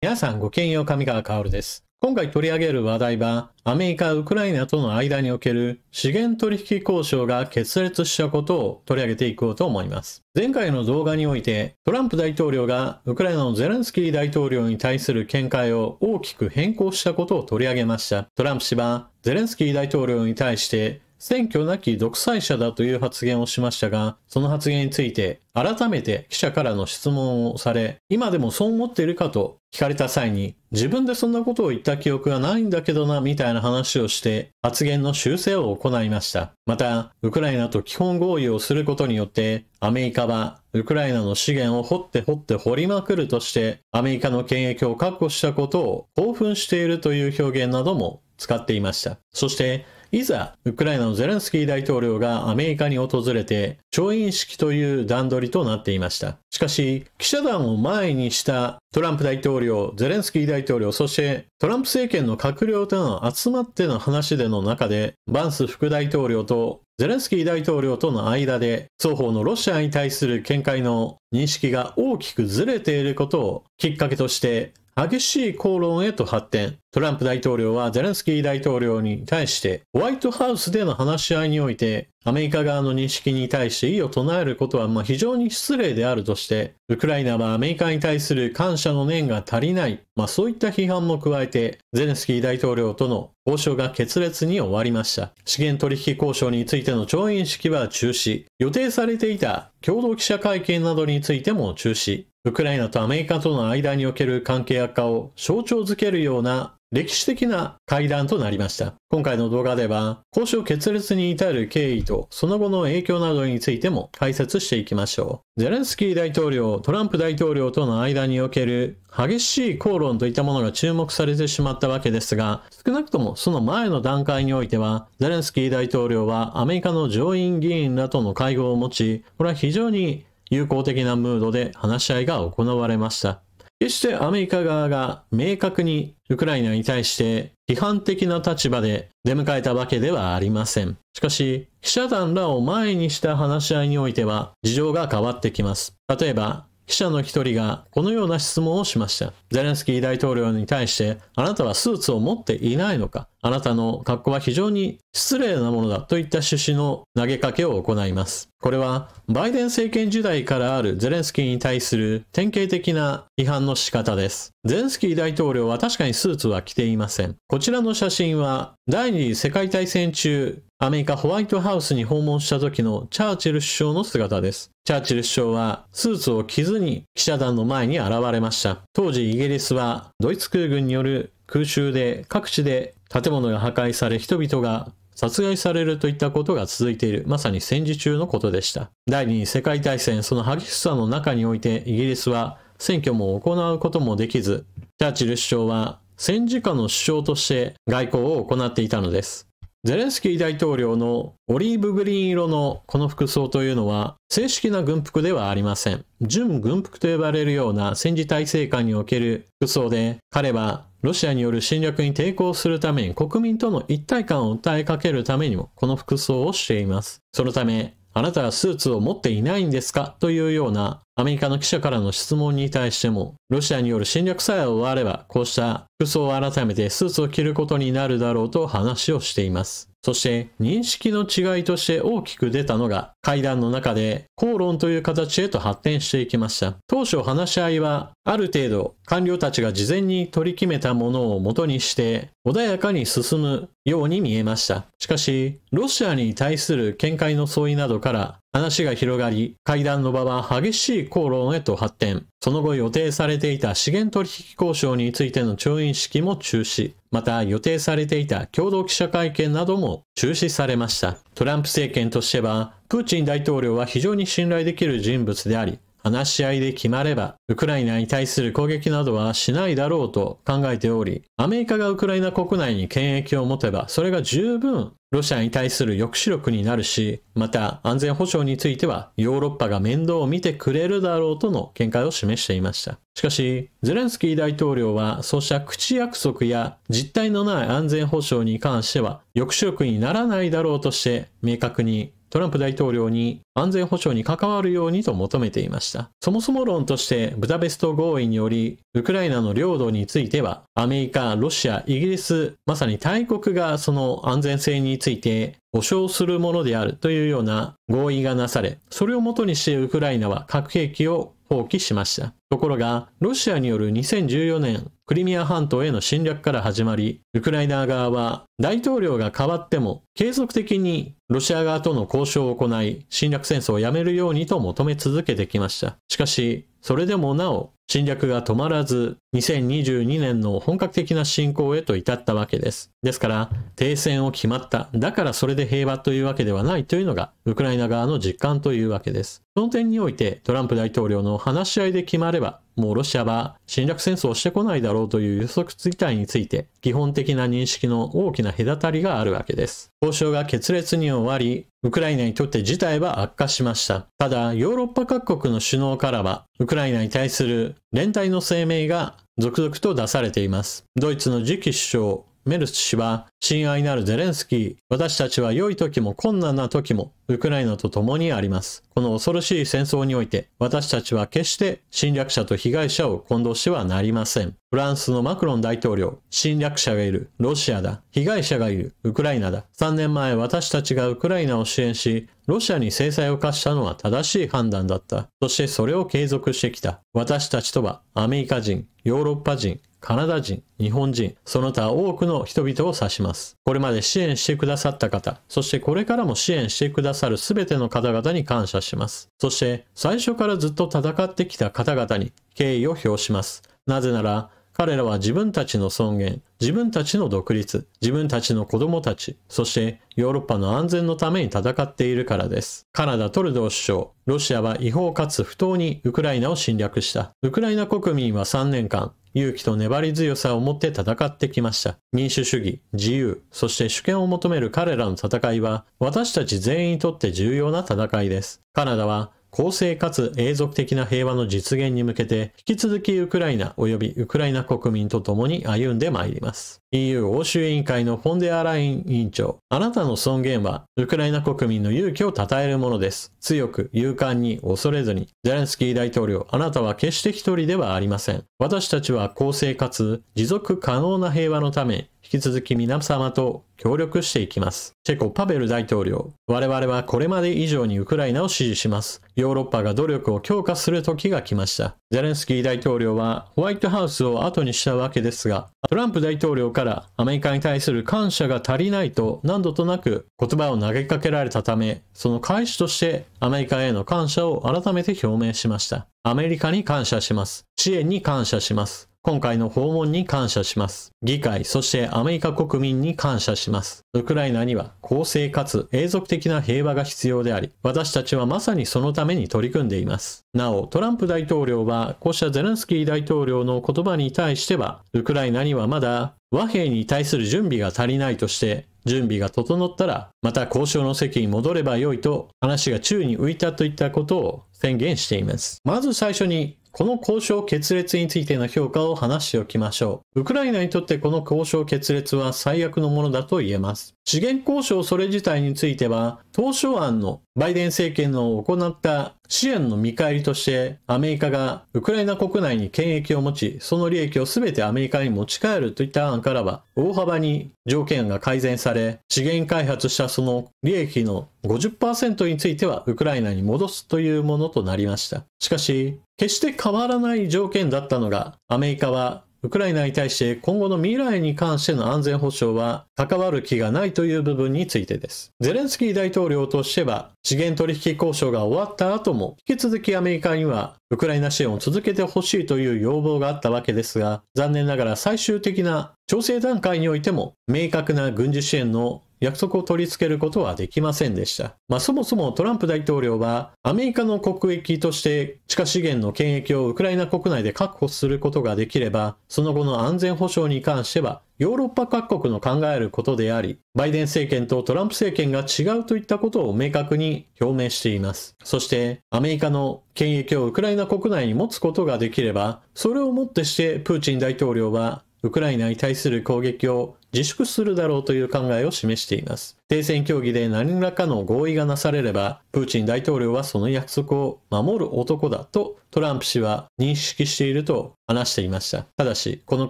皆さんごきげんよう、上川薫です。今回取り上げる話題は、アメリカ・ウクライナとの間における資源取引交渉が決裂したことを取り上げていこうと思います。前回の動画において、トランプ大統領がウクライナのゼレンスキー大統領に対する見解を大きく変更したことを取り上げました。トランプ氏は、ゼレンスキー大統領に対して、選挙なき独裁者だという発言をしましたが、その発言について改めて記者からの質問をされ、今でもそう思っているかと聞かれた際に、自分でそんなことを言った記憶がないんだけどな、みたいな話をして発言の修正を行いました。また、ウクライナと基本合意をすることによって、アメリカはウクライナの資源を掘りまくるとして、アメリカの権益を確保したことを興奮しているという表現なども使っていました。そして、いざ、ウクライナのゼレンスキー大統領がアメリカに訪れて、調印式という段取りとなっていました。しかし、記者団を前にしたトランプ大統領、ゼレンスキー大統領、そしてトランプ政権の閣僚との集まっての話での中で、バンス副大統領とゼレンスキー大統領との間で、双方のロシアに対する見解の認識が大きくずれていることをきっかけとして、激しい口論へと発展。トランプ大統領はゼレンスキー大統領に対してホワイトハウスでの話し合いにおいてアメリカ側の認識に対して異を唱えることは非常に失礼であるとしてウクライナはアメリカに対する感謝の念が足りないそういった批判も加えてゼレンスキー大統領との交渉が決裂に終わりました。資源取引交渉についての調印式は中止。予定されていた共同記者会見などについても中止。ウクライナとアメリカとの間における関係悪化を象徴づけるような歴史的な会談となりました。今回の動画では、交渉決裂に至る経緯とその後の影響などについても解説していきましょう。ゼレンスキー大統領、トランプ大統領との間における激しい口論といったものが注目されてしまったわけですが、少なくともその前の段階においては、ゼレンスキー大統領はアメリカの上院議員らとの会合を持ち、これは非常に友好的なムードで話し合いが行われました。決してアメリカ側が明確にウクライナに対して批判的な立場で出迎えたわけではありません。しかし、記者団らを前にした話し合いにおいては事情が変わってきます。例えば、記者の一人がこのような質問をしました。ゼレンスキー大統領に対して、あなたはスーツを持っていないのか？あなたの格好は非常に失礼なものだといった趣旨の投げかけを行います。これはバイデン政権時代からあるゼレンスキーに対する典型的な批判の仕方です。ゼレンスキー大統領は確かにスーツは着ていません。こちらの写真は第二次世界大戦中、アメリカホワイトハウスに訪問した時のチャーチル首相の姿です。チャーチル首相はスーツを着ずに記者団の前に現れました。当時イギリスはドイツ空軍による空襲で各地で建物が破壊され人々が殺害されるといったことが続いている、まさに戦時中のことでした。第二次世界大戦、その激しさの中においてイギリスは選挙も行うこともできず、チャーチル首相は戦時下の首相として外交を行っていたのです。ゼレンスキー大統領のオリーブグリーン色のこの服装というのは正式な軍服ではありません。準軍服と呼ばれるような戦時体制下における服装で、彼はロシアによる侵略に抵抗するために国民との一体感を訴えかけるためにもこの服装をしています。そのため、あなたはスーツを持っていないんですかというようなアメリカの記者からの質問に対しても、ロシアによる侵略さえ終われば、こうした服装を改めてスーツを着ることになるだろうと話をしています。そして認識の違いとして大きく出たのが会談の中で口論という形へと発展していきました。当初話し合いはある程度官僚たちが事前に取り決めたものを元にして穏やかに進むように見えました。しかしロシアに対する見解の相違などから話が広がり、会談の場は激しい口論へと発展。その後予定されていた資源取引交渉についての調印式も中止。また予定されていた共同記者会見なども中止されました。トランプ政権としては、プーチン大統領は非常に信頼できる人物であり、話し合いで決まれば、ウクライナに対する攻撃などはしないだろうと考えており、アメリカがウクライナ国内に権益を持てば、それが十分ロシアに対する抑止力になるし、また安全保障についてはヨーロッパが面倒を見てくれるだろうとの見解を示していました。しかし、ゼレンスキー大統領はそうした口約束や実態のない安全保障に関しては抑止力にならないだろうとして明確にトランプ大統領に安全保障に関わるようにと求めていました。そもそも論としてブダペスト合意により、ウクライナの領土については、アメリカ、ロシア、イギリス、まさに大国がその安全性について保証するものであるというような合意がなされ、それをもとにしてウクライナは核兵器を放棄しました。ところが、ロシアによる2014年クリミア半島への侵略から始まり、ウクライナ側は大統領が変わっても継続的にロシア側との交渉を行い、侵略戦争をやめるようにと求め続けてきました。しかし、それでもなお侵略が止まらず、2022年の本格的な侵攻へと至ったわけです。ですから、停戦を決まった。だからそれで平和というわけではないというのが、ウクライナ側の実感というわけです。その点において、トランプ大統領の話し合いで決まれば、もうロシアは侵略戦争をしてこないだろうという予測事態について、基本的な認識の大きな隔たりがあるわけです。交渉が決裂に終わり、ウクライナにとって事態は悪化しました。ただ、ヨーロッパ各国の首脳からは、ウクライナに対する連帯の声明が続々と出されています。ドイツの次期首相、メルス氏は、親愛なるゼレンスキー、私たちは良い時も困難な時もウクライナと共にあります。この恐ろしい戦争において、私たちは決して侵略者と被害者を混同してはなりません。フランスのマクロン大統領、侵略者がいるロシアだ、被害者がいるウクライナだ。3年前私たちがウクライナを支援し、ロシアに制裁を科したのは正しい判断だった。そしてそれを継続してきた。私たちとはアメリカ人、ヨーロッパ人、カナダ人、日本人、その他多くの人々を指します。これまで支援してくださった方、そしてこれからも支援してくださるすべての方々に感謝します。そして最初からずっと戦ってきた方々に敬意を表します。なぜなら、彼らは自分たちの尊厳、自分たちの独立、自分たちの子供たち、そしてヨーロッパの安全のために戦っているからです。カナダ・トルドー首相、ロシアは違法かつ不当にウクライナを侵略した。ウクライナ国民は3年間、勇気と粘り強さを持って戦ってきました。民主主義、自由、そして主権を求める彼らの戦いは、私たち全員にとって重要な戦いです。カナダは、公正かつ永続的な平和の実現に向けて、引き続きウクライナ及びウクライナ国民と共に歩んでまいります。EU 欧州委員会のフォンデアライン委員長、あなたの尊厳は、ウクライナ国民の勇気を称えるものです。強く、勇敢に、恐れずに。ゼレンスキー大統領、あなたは決して一人ではありません。私たちは公正かつ持続可能な平和のため、引き続き皆様と協力していきます。チェコ・パベル大統領、我々はこれまで以上にウクライナを支持します。ヨーロッパが努力を強化する時が来ました。ゼレンスキー大統領はホワイトハウスを後にしたわけですが、トランプ大統領からアメリカに対する感謝が足りないと何度となく言葉を投げかけられたため、その返しとしてアメリカへの感謝を改めて表明しました。アメリカに感謝します。支援に感謝します。今回の訪問に感謝します。議会、そしてアメリカ国民に感謝します。ウクライナには公正かつ永続的な平和が必要であり、私たちはまさにそのために取り組んでいます。なお、トランプ大統領は、こうしたゼレンスキー大統領の言葉に対しては、ウクライナにはまだ和平に対する準備が足りないとして、準備が整ったら、また交渉の席に戻ればよいと、話が宙に浮いたといったことを宣言しています。まず最初に、この交渉決裂についての評価を話しておきましょう。ウクライナにとってこの交渉決裂は最悪のものだと言えます。資源交渉それ自体については、当初案のバイデン政権の行った支援の見返りとして、アメリカがウクライナ国内に権益を持ち、その利益を全てアメリカに持ち帰るといった案からは、大幅に条件が改善され、資源開発したその利益の 50% についてはウクライナに戻すというものとなりました。しかし、決して変わらない条件だったのが、アメリカはウクライナに対して今後の未来に関しての安全保障は関わる気がないという部分についてです。ゼレンスキー大統領としては、資源取引交渉が終わった後も、引き続きアメリカにはウクライナ支援を続けてほしいという要望があったわけですが、残念ながら最終的な調整段階においても、明確な軍事支援の約束を取り付けることはできませんでした。そもそもトランプ大統領はアメリカの国益として地下資源の権益をウクライナ国内で確保することができれば、その後の安全保障に関してはヨーロッパ各国の考えることであり、バイデン政権とトランプ政権が違うといったことを明確に表明しています。そしてアメリカの権益をウクライナ国内に持つことができれば、それをもってしてプーチン大統領はウクライナに対する攻撃を自粛するだろうという考えを示しています。停戦協議で何らかの合意がなされれば、プーチン大統領はその約束を守る男だとトランプ氏は認識していると話していました。ただし、この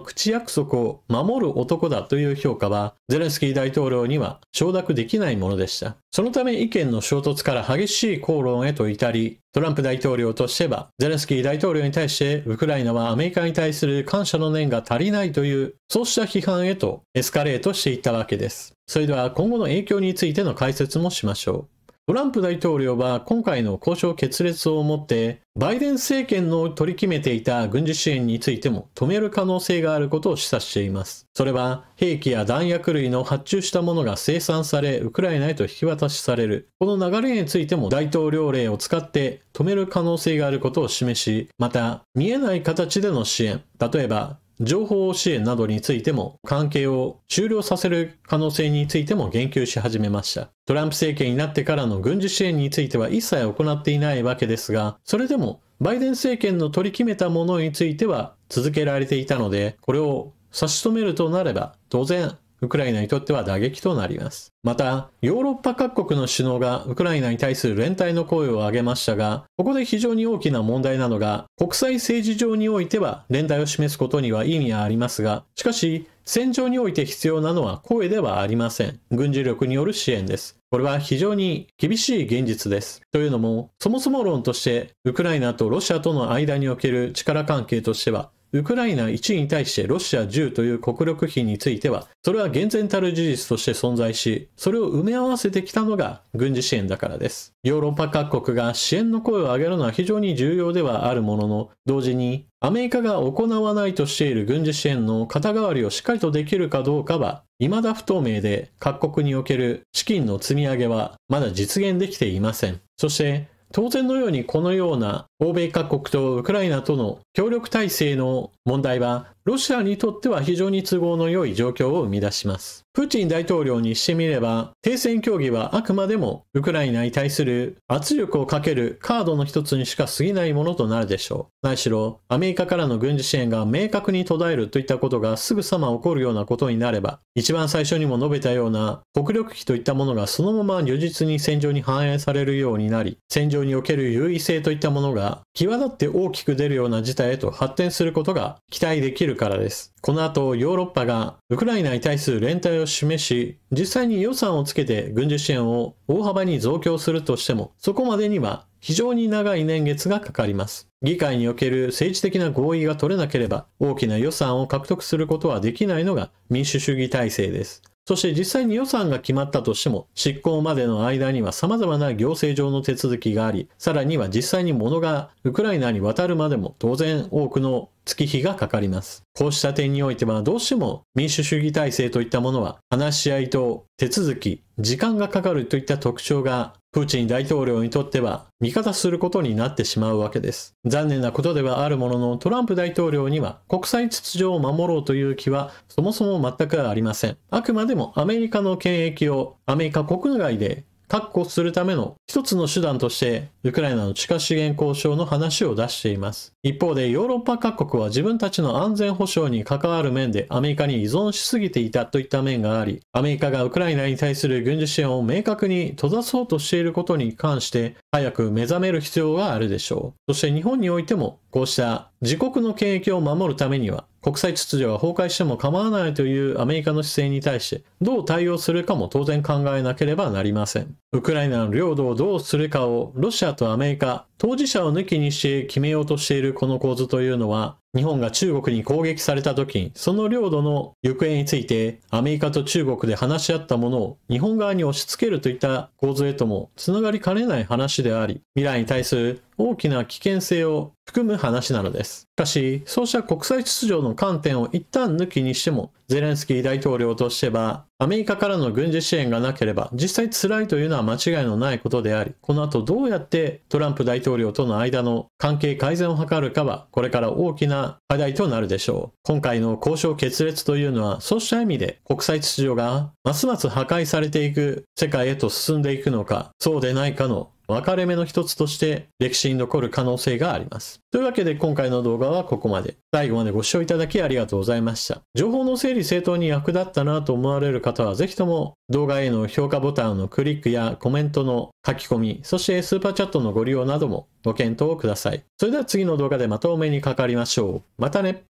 口約束を守る男だという評価は、ゼレンスキー大統領には承諾できないものでした。そのため意見の衝突から激しい口論へと至り、トランプ大統領としては、ゼレンスキー大統領に対してウクライナはアメリカに対する感謝の念が足りないという、そうした批判へとエスカレートしていったわけです。それでは今後の影響についての解説もしましょう。トランプ大統領は今回の交渉決裂をもって、バイデン政権の取り決めていた軍事支援についても止める可能性があることを示唆しています。それは兵器や弾薬類の発注したものが生産され、ウクライナへと引き渡しされる。この流れについても大統領令を使って止める可能性があることを示し、また見えない形での支援、例えば情報支援などについても関係を終了させる可能性についても言及し始めました。トランプ政権になってからの軍事支援については一切行っていないわけですが、それでもバイデン政権の取り決めたものについては続けられていたので、これを差し止めるとなれば当然ウクライナにとっては打撃となります。また、ヨーロッパ各国の首脳がウクライナに対する連帯の声を上げましたが、ここで非常に大きな問題なのが、国際政治上においては連帯を示すことには意味はありますが、しかし、戦場において必要なのは声ではありません。軍事力による支援です。これは非常に厳しい現実です。というのも、そもそも論として、ウクライナとロシアとの間における力関係としては、ウクライナ1に対してロシア10という国力比については、それは厳然たる事実として存在し、それを埋め合わせてきたのが軍事支援だからです。ヨーロッパ各国が支援の声を上げるのは非常に重要ではあるものの、同時にアメリカが行わないとしている軍事支援の肩代わりをしっかりとできるかどうかは、未だ不透明で各国における資金の積み上げはまだ実現できていません。そして、当然のようにこのような欧米各国とウクライナとの協力体制の問題はロシアにとっては非常に都合の良い状況を生み出します。プーチン大統領にしてみれば停戦協議はあくまでもウクライナに対する圧力をかけるカードの一つにしか過ぎないものとなるでしょう。何しろアメリカからの軍事支援が明確に途絶えるといったことがすぐさま起こるようなことになれば、一番最初にも述べたような国力比といったものがそのまま如実に戦場に反映されるようになり、戦場における優位性といったものが際立って大きく出るような事態へと発展することが期待できるからです。この後ヨーロッパがウクライナに対する連帯を示し、実際に予算をつけて軍事支援を大幅に増強するとしても、そこまでには非常に長い年月がかかります。議会における政治的な合意が取れなければ大きな予算を獲得することはできないのが民主主義体制です。そして実際に予算が決まったとしても、執行までの間には様々な行政上の手続きがあり、さらには実際に物がウクライナに渡るまでも当然多くの月日がかかります。こうした点においてはどうしても民主主義体制といったものは話し合いと手続き、時間がかかるといった特徴がプーチン大統領にとっては味方することになってしまうわけです。残念なことではあるものの、トランプ大統領には国際秩序を守ろうという気はそもそも全くありません。あくまでもアメリカの権益をアメリカ国外で確保するための一つの手段としてウクライナの地下資源交渉の話を出しています。一方でヨーロッパ各国は自分たちの安全保障に関わる面でアメリカに依存しすぎていたといった面があり、アメリカがウクライナに対する軍事支援を明確に閉ざそうとしていることに関して早く目覚める必要があるでしょう。そして日本においてもこうした自国の権益を守るためには国際秩序が崩壊しても構わないというアメリカの姿勢に対してどう対応するかも当然考えなければなりません。ウクライナの領土をどうするかをロシアとアメリカ、当事者を抜きにして決めようとしているこの構図というのは、日本が中国に攻撃された時にその領土の行方についてアメリカと中国で話し合ったものを日本側に押し付けるといった構図へともつながりかねない話であり、未来に対する大きな危険性を含む話なのです。しかし、そうした国際秩序の観点を一旦抜きにしても、ゼレンスキー大統領としては、アメリカからの軍事支援がなければ実際辛いというのは間違いのないことであり、この後どうやってトランプ大統領との間の関係改善を図るかはこれから大きな課題となるでしょう。今回の交渉決裂というのはそうした意味で国際秩序がますます破壊されていく世界へと進んでいくのか、そうでないかの分かれ目の一つとして歴史に残る可能性があります。というわけで今回の動画はここまで。最後までご視聴いただきありがとうございました。情報の整理整頓に役立ったなと思われる方はぜひとも動画への評価ボタンのクリックやコメントの書き込み、そしてスーパーチャットのご利用などもご検討ください。それでは次の動画でまたお目にかかりましょう。またね。